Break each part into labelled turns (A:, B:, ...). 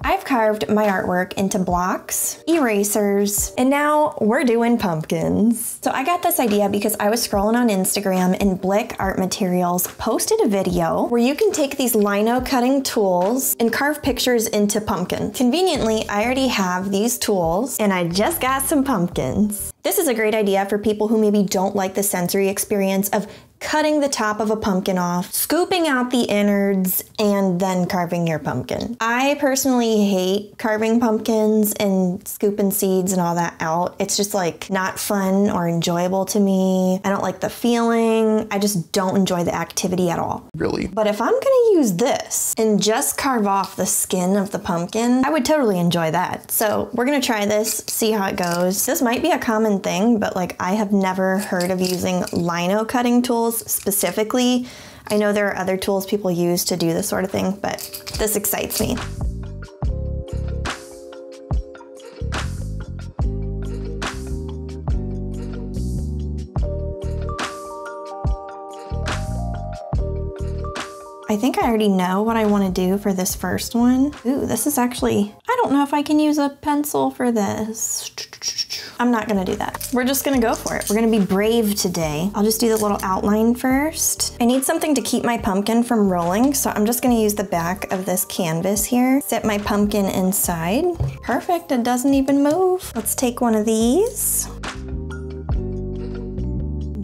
A: I've carved my artwork into blocks, erasers, and now we're doing pumpkins. So I got this idea because I was scrolling on Instagram and Blick Art Materials posted a video where you can take these lino cutting tools and carve pictures into pumpkins. Conveniently, I already have these tools and I just got some pumpkins. This is a great idea for people who maybe don't like the sensory experience of cutting the top of a pumpkin off, scooping out the innards, and then carving your pumpkin. I personally hate carving pumpkins and scooping seeds and all that out. It's just like not fun or enjoyable to me. I don't like the feeling. I just don't enjoy the activity at all.
B: Really?
A: But if I'm gonna use this and just carve off the skin of the pumpkin, I would totally enjoy that. So we're gonna try this, see how it goes. This might be a common thing, but like I have never heard of using lino cutting tools specifically. I know there are other tools people use to do this sort of thing, but this excites me. I think I already know what I want to do for this first one. Ooh, this is actually, I don't know if I can use a pencil for this. I'm not gonna do that. We're just gonna go for it. We're gonna be brave today. I'll just do the little outline first. I need something to keep my pumpkin from rolling, so I'm just gonna use the back of this canvas here. Sit my pumpkin inside. Perfect, it doesn't even move. Let's take one of these.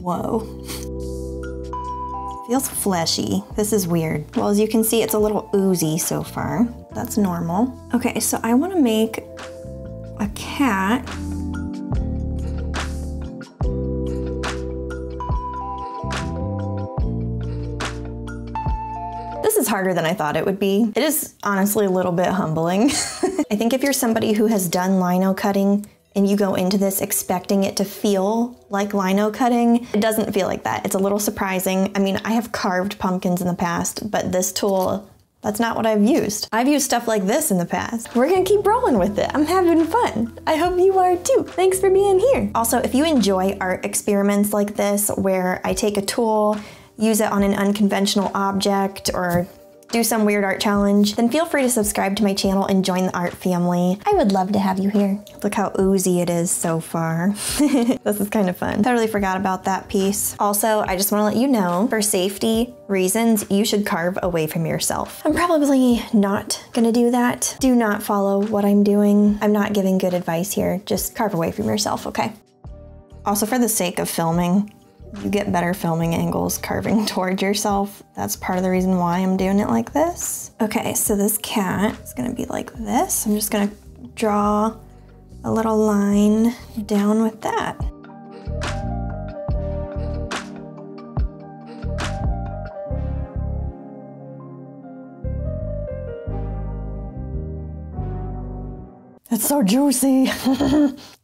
A: Whoa. Feels fleshy. This is weird. Well, as you can see, it's a little oozy so far. That's normal. Okay, so I want to make a cat. This is harder than I thought it would be. It is honestly a little bit humbling. I think if you're somebody who has done lino cutting and you go into this expecting it to feel like lino cutting, it doesn't feel like that. It's a little surprising. I mean, I have carved pumpkins in the past, but this tool, that's not what I've used. I've used stuff like this in the past. We're gonna keep rolling with it. I'm having fun. I hope you are too. Thanks for being here. Also, if you enjoy art experiments like this, where I take a tool, use it on an unconventional object, or do some weird art challenge, then feel free to subscribe to my channel and join the art family. I would love to have you here. Look how oozy it is so far. This is kind of fun. Totally forgot about that piece. Also, I just want to let you know, for safety reasons, you should carve away from yourself. I'm probably not gonna do that. Do not follow what I'm doing. I'm not giving good advice here. Just carve away from yourself, okay? Also, for the sake of filming, you get better filming angles carving toward yourself. That's part of the reason why I'm doing it like this. Okay, so this cat is gonna be like this. I'm just gonna draw a little line down with that. It's so juicy.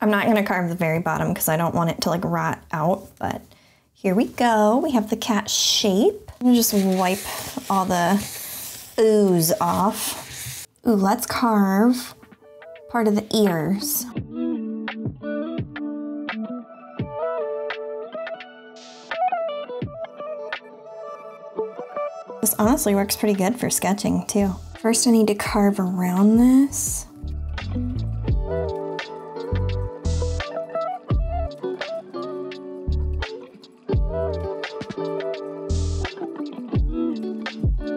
A: I'm not gonna carve the very bottom because I don't want it to like rot out, but here we go. We have the cat shape. I'm gonna just wipe all the ooze off. Ooh, let's carve part of the ears. This honestly works pretty good for sketching too. First I need to carve around this.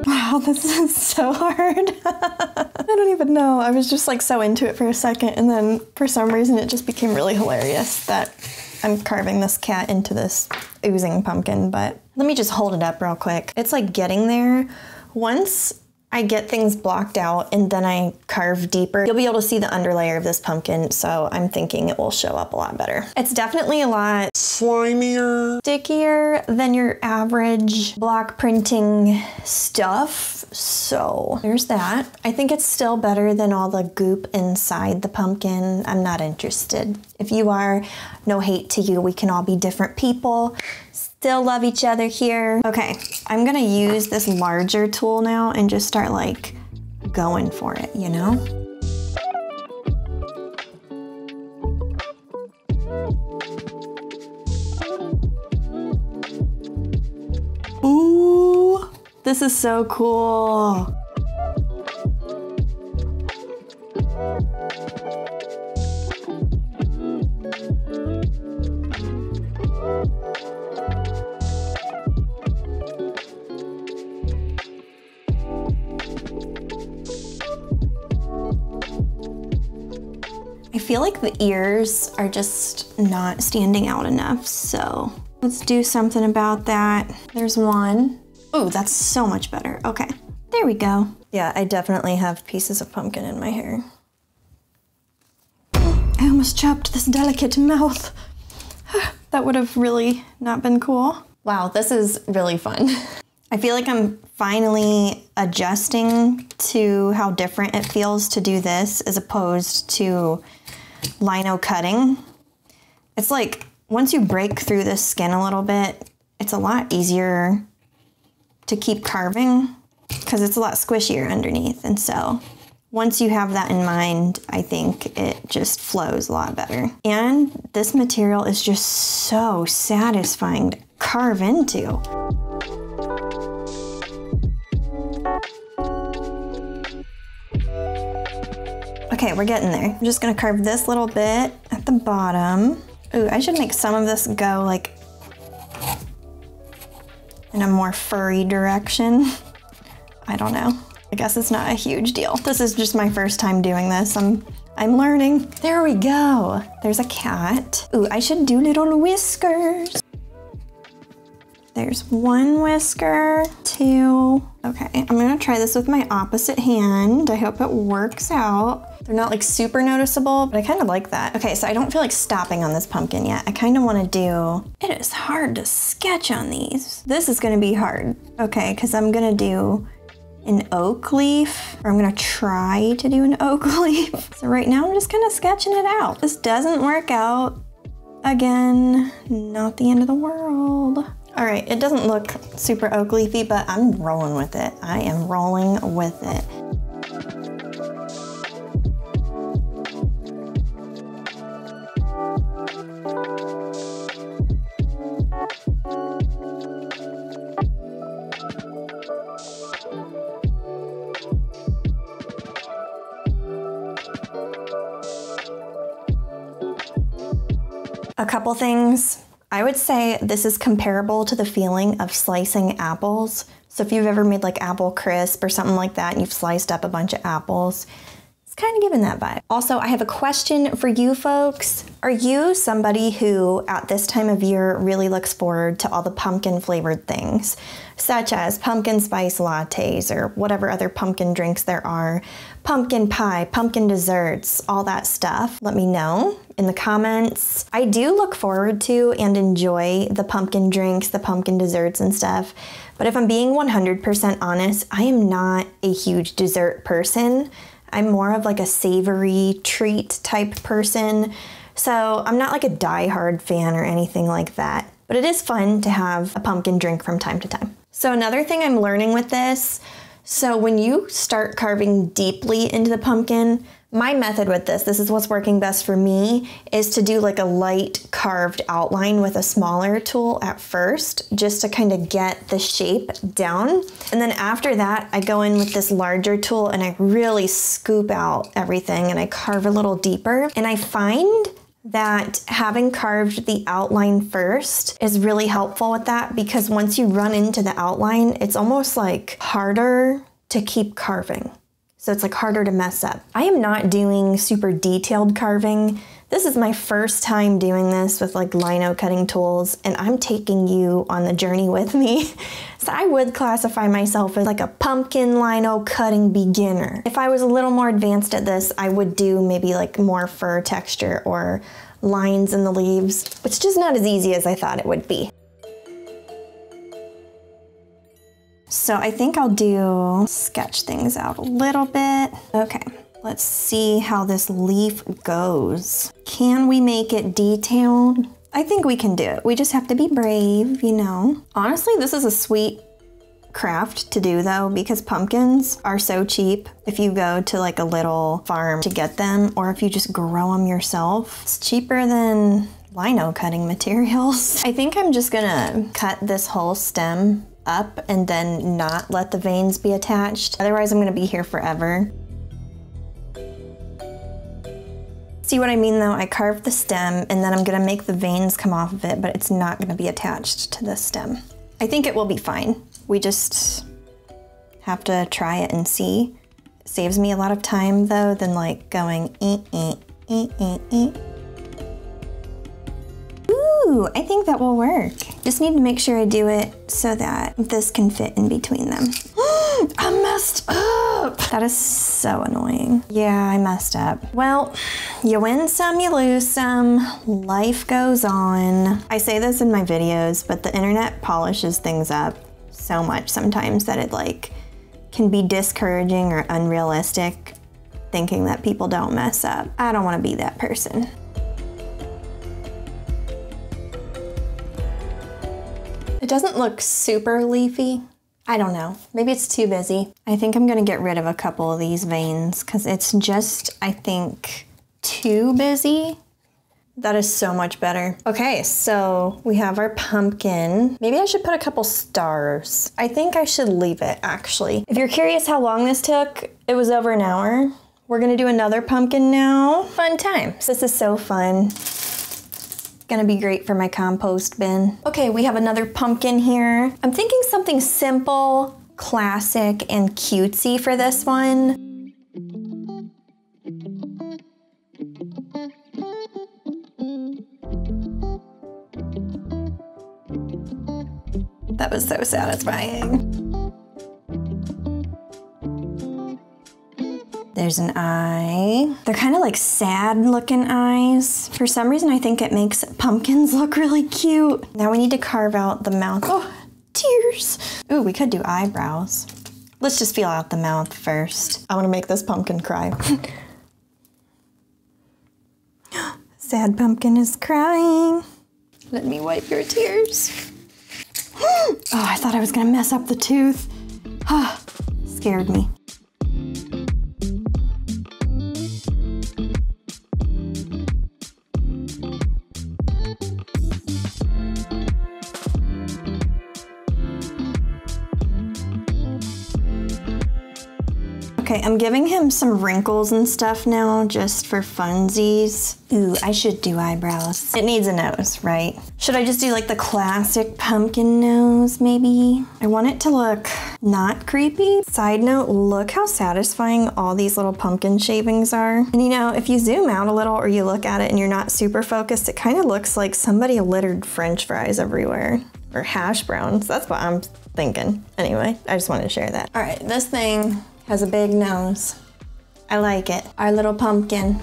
A: Wow, this is so hard. I don't even know. I was just like so into it for a second, and then for some reason it just became really hilarious that I'm carving this cat into this oozing pumpkin. But let me just hold it up real quick. It's like getting there. Once I get things blocked out and then I carve deeper, you'll be able to see the underlayer of this pumpkin, so I'm thinking it will show up a lot better. It's definitely a lot
B: slimier,
A: stickier than your average block printing stuff, so there's that. I think it's still better than all the goop inside the pumpkin. I'm not interested. If you are, no hate to you. We can all be different people. Still love each other here. Okay, I'm gonna use this larger tool now and just start like going for it, you know? Ooh, this is so cool. feel like the ears are just not standing out enough, so let's do something about that. There's one. Oh, that's so much better. Okay, there we go. Yeah, I definitely have pieces of pumpkin in my hair. I almost chopped this delicate mouth. That would have really not been cool. Wow, this is really fun. I feel like I'm finally adjusting to how different it feels to do this as opposed to lino cutting. It's like once you break through the skin a little bit, it's a lot easier to keep carving because it's a lot squishier underneath. And so once you have that in mind, I think it just flows a lot better. And this material is just so satisfying to carve into. Okay, we're getting there. I'm just gonna carve this little bit at the bottom. Ooh, I should make some of this go like in a more furry direction. I don't know. I guess it's not a huge deal. This is just my first time doing this. I'm learning. There we go. There's a cat. Ooh, I should do little whiskers. There's one whisker, two. Okay, I'm gonna try this with my opposite hand. I hope it works out. They're not like super noticeable, but I kind of like that. Okay, so I don't feel like stopping on this pumpkin yet. I kind of want to do, it is hard to sketch on these. This is gonna be hard. Okay, because I'm gonna do an oak leaf, or I'm gonna try to do an oak leaf. So right now I'm just kind of sketching it out. If this doesn't work out, again, not the end of the world. All right, it doesn't look super oak leafy, but I'm rolling with it. I am rolling with it. A couple things. I would say this is comparable to the feeling of slicing apples. So if you've ever made like apple crisp or something like that and you've sliced up a bunch of apples, it's kind of giving that vibe. Also, I have a question for you folks. Are you somebody who at this time of year really looks forward to all the pumpkin flavored things, such as pumpkin spice lattes or whatever other pumpkin drinks there are, pumpkin pie, pumpkin desserts, all that stuff? Let me know in the comments. I do look forward to and enjoy the pumpkin drinks, the pumpkin desserts and stuff. But if I'm being 100% honest, I am not a huge dessert person. I'm more of like a savory treat type person. So I'm not like a die-hard fan or anything like that. But it is fun to have a pumpkin drink from time to time. So another thing I'm learning with this, so when you start carving deeply into the pumpkin, my method with this is what's working best for me, is to do like a light carved outline with a smaller tool at first, just to kind of get the shape down. And then after that, I go in with this larger tool and I really scoop out everything and I carve a little deeper. And I find that having carved the outline first is really helpful with that, because once you run into the outline, it's almost like harder to keep carving. So it's like harder to mess up. I am not doing super detailed carving. This is my first time doing this with like lino cutting tools, and I'm taking you on the journey with me. So I would classify myself as like a pumpkin lino cutting beginner. If I was a little more advanced at this, I would do maybe like more fur texture or lines in the leaves. It's just not as easy as I thought it would be. So I think I'll sketch things out a little bit. Okay, let's see how this leaf goes. Can we make it detailed? I think we can do it. We just have to be brave, you know. Honestly, this is a sweet craft to do though, because pumpkins are so cheap if you go to like a little farm to get them, or if you just grow them yourself. It's cheaper than lino cutting materials. I think I'm just gonna cut this whole stem up and then not let the veins be attached. Otherwise, I'm gonna be here forever. See what I mean though? I carved the stem and then I'm gonna make the veins come off of it, but it's not gonna be attached to the stem. I think it will be fine. We just have to try it and see. It saves me a lot of time though than like going Ooh, I think that will work. Just need to make sure I do it so that this can fit in between them. I messed up. That is so annoying. Yeah, I messed up. Well, you win some, you lose some. Life goes on. I say this in my videos, but the internet polishes things up so much sometimes that it like can be discouraging or unrealistic, thinking that people don't mess up. I don't want to be that person. It doesn't look super leafy. I don't know, maybe it's too busy. I think I'm gonna get rid of a couple of these veins because it's just, I think, too busy. That is so much better. Okay, so we have our pumpkin. Maybe I should put a couple stars. I think I should leave it, actually. If you're curious how long this took, it was over an hour. We're gonna do another pumpkin now. Fun times. This is so fun. Gonna be great for my compost bin. Okay, we have another pumpkin here. I'm thinking something simple, classic, and cutesy for this one. That was so satisfying. There's an eye. They're kind of like sad looking eyes. For some reason, I think it makes pumpkins look really cute. Now we need to carve out the mouth. Oh, tears. Ooh, we could do eyebrows. Let's just feel out the mouth first. I want to make this pumpkin cry. Sad pumpkin is crying. Let me wipe your tears. Oh, I thought I was gonna mess up the tooth. Scared me. Okay, I'm giving him some wrinkles and stuff now just for funsies. Ooh, I should do eyebrows. It needs a nose, right? Should I just do like the classic pumpkin nose, maybe? I want it to look not creepy. Side note, look how satisfying all these little pumpkin shavings are. And you know, if you zoom out a little or you look at it and you're not super focused, it kind of looks like somebody littered French fries everywhere. Or hash browns, that's what I'm thinking. Anyway, I just wanted to share that. All right, this thing has a big nose. I like it. Our little pumpkin.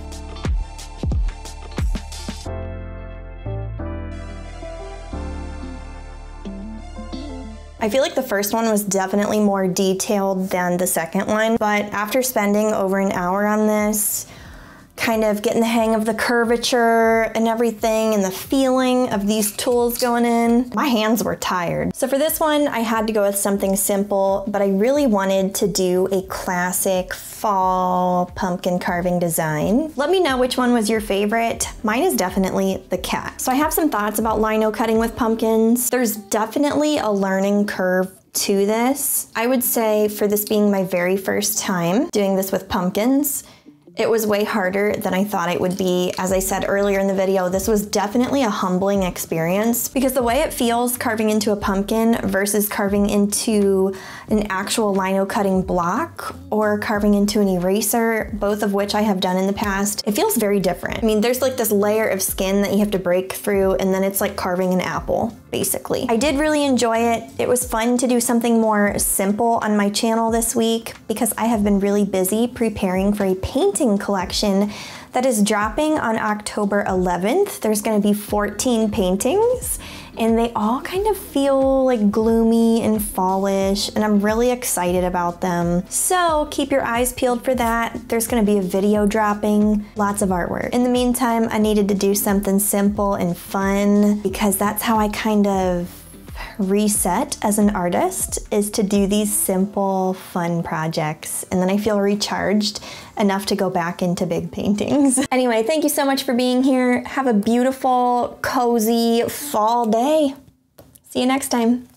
A: I feel like the first one was definitely more detailed than the second one, but after spending over an hour on this, kind of getting the hang of the curvature and everything and the feeling of these tools going in, my hands were tired. So for this one, I had to go with something simple, but I really wanted to do a classic fall pumpkin carving design. Let me know which one was your favorite. Mine is definitely the cat. So I have some thoughts about lino cutting with pumpkins. There's definitely a learning curve to this. I would say for this being my very first time doing this with pumpkins, it was way harder than I thought it would be. As I said earlier in the video, this was definitely a humbling experience because the way it feels carving into a pumpkin versus carving into an actual lino cutting block or carving into an eraser, both of which I have done in the past, it feels very different. I mean, there's like this layer of skin that you have to break through and then it's like carving an apple, basically. I did really enjoy it. It was fun to do something more simple on my channel this week because I have been really busy preparing for a painting collection that is dropping on October 11th. There's gonna be 14 paintings and they all kind of feel like gloomy and fallish and I'm really excited about them. So keep your eyes peeled for that. There's gonna be a video dropping, lots of artwork. In the meantime, I needed to do something simple and fun because that's how I kind of reset as an artist, is to do these simple, fun projects. And then I feel recharged enough to go back into big paintings. Anyway, thank you so much for being here. Have a beautiful, cozy fall day. See you next time.